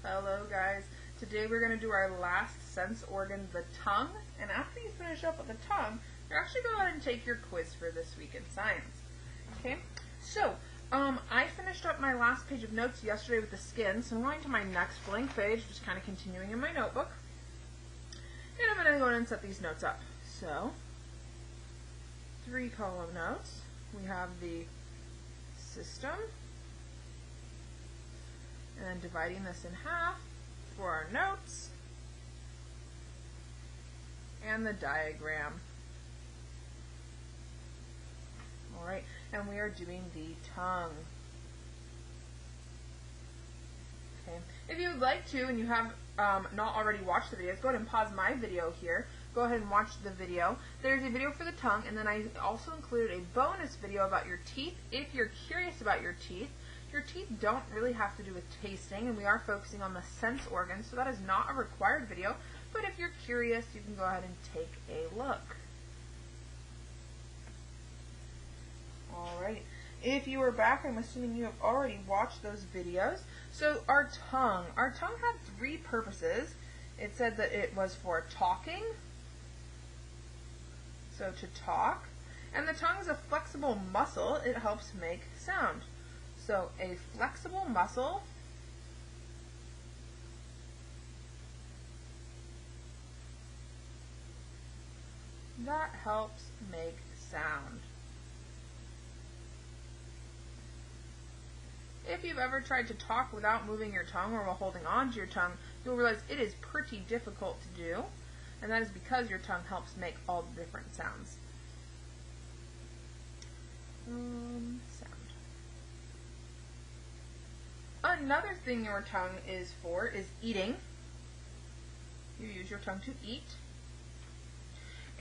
Hello guys. Today we're going to do our last sense organ, the tongue. And after you finish up with the tongue, you're actually going to go ahead and take your quiz for this week in science. Okay? So, I finished up my last page of notes yesterday with the skin, so I'm going to my next blank page, just kind of continuing in my notebook. And I'm going to go ahead and set these notes up. So, 3 column notes. We have the system. And then dividing this in half for our notes, and the diagram. Alright, and we are doing the tongue. Okay, if you would like to, and you have not already watched the videos, go ahead and pause my video here. Go ahead and watch the video. There's a video for the tongue, and then I also included a bonus video about your teeth. If you're curious about your teeth don't really have to do with tasting, and we are focusing on the sense organs, so that is not a required video, but if you're curious, you can go ahead and take a look. Alright, if you are back, I'm assuming you have already watched those videos. So our tongue had 3 purposes. It said that it was for talking, so to talk, and the tongue is a flexible muscle. It helps make sound. So a flexible muscle that helps make sound. If you've ever tried to talk without moving your tongue or while holding on to your tongue, you'll realize it is pretty difficult to do, and that is because your tongue helps make all the different sounds. Another thing your tongue is for is eating. You use your tongue to eat.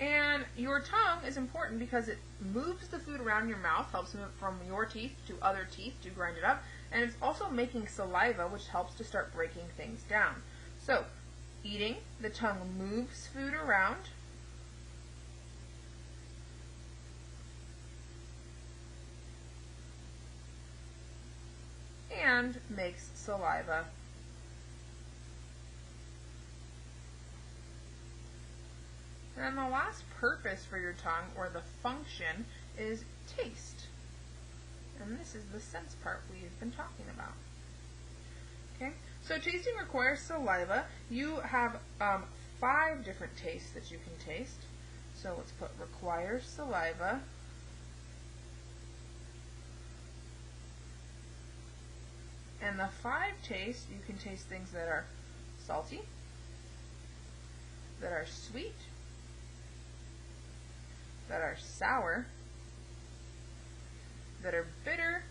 And your tongue is important because it moves the food around your mouth, helps move it from your teeth to other teeth to grind it up, and it's also making saliva, which helps to start breaking things down. So, eating, the tongue moves food around. And makes saliva. And then the last purpose for your tongue, or the function, is taste. And this is the sense part we've been talking about. Okay, so tasting requires saliva. You have 5 different tastes that you can taste. So let's put requires saliva. And the 5 tastes, you can taste things that are salty, that are sweet, that are sour, that are bitter,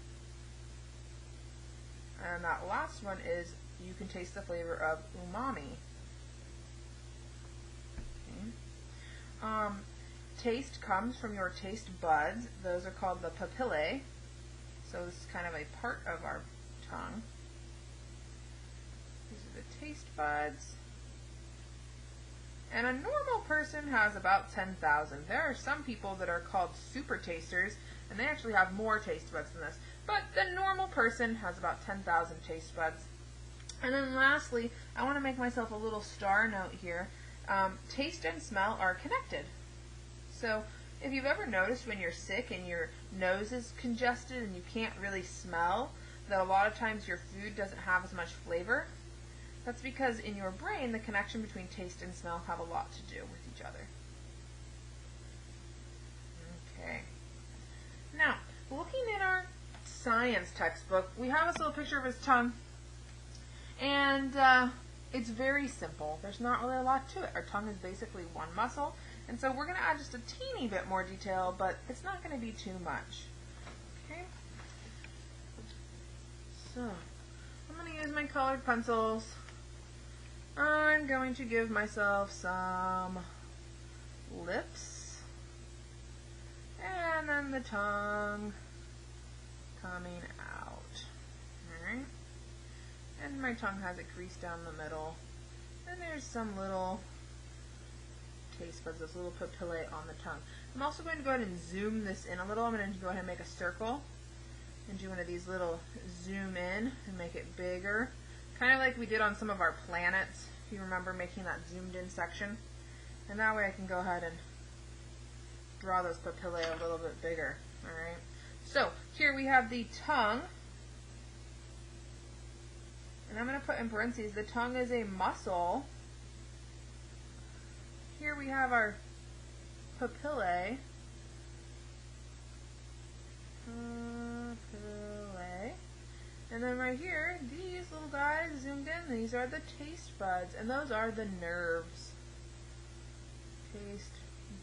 and that last one is you can taste the flavor of umami. Okay. Taste comes from your taste buds. Those are called the papillae. So this is kind of a part of our tongue. These are the taste buds. And a normal person has about 10,000. There are some people that are called super tasters, and they actually have more taste buds than this. But the normal person has about 10,000 taste buds. And then lastly, I want to make myself a little star note here. Taste and smell are connected. So if you've ever noticed when you're sick and your nose is congested and you can't really smell, that a lot of times your food doesn't have as much flavor, that's because in your brain the connection between taste and smell have a lot to do with each other. Okay. Now, looking in our science textbook, we have this little picture of his tongue, and it's very simple. There's not really a lot to it. Our tongue is basically one muscle, and so we're going to add just a teeny bit more detail, but it's not going to be too much. Okay? So, I'm going to use my colored pencils. I'm going to give myself some lips, and then the tongue coming out. Alright? And my tongue has it creased down the middle. And there's some little taste buds, those little papillae on the tongue. I'm also going to go ahead and zoom this in a little. I'm going to go ahead and make a circle and do one of these little zoom in and make it bigger. kind of like we did on some of our planets, if you remember making that zoomed in section. And that way I can go ahead and draw those papillae a little bit bigger. Alright, so here we have the tongue. And I'm going to put in parentheses, the tongue is a muscle. Here we have our papillae. And then right here, these little guys zoomed in, these are the taste buds, and those are the nerves. Taste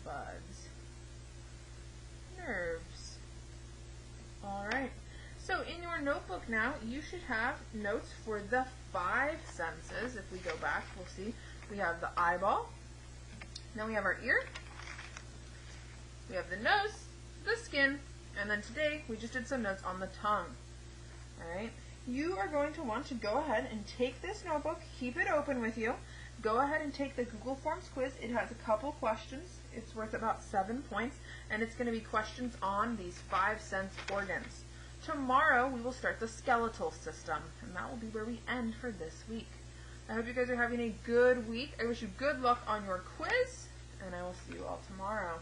buds. Nerves. Alright, so in your notebook now, you should have notes for the 5 senses. If we go back, we'll see we have the eyeball, then we have our ear, we have the nose, the skin, and then today we just did some notes on the tongue. Alright, you are going to want to go ahead and take this notebook, keep it open with you, go ahead and take the Google Forms quiz. It has a couple questions. It's worth about 7 points, and it's going to be questions on these 5 sense organs. Tomorrow we will start the skeletal system, and that will be where we end for this week. I hope you guys are having a good week. I wish you good luck on your quiz, and I will see you all tomorrow.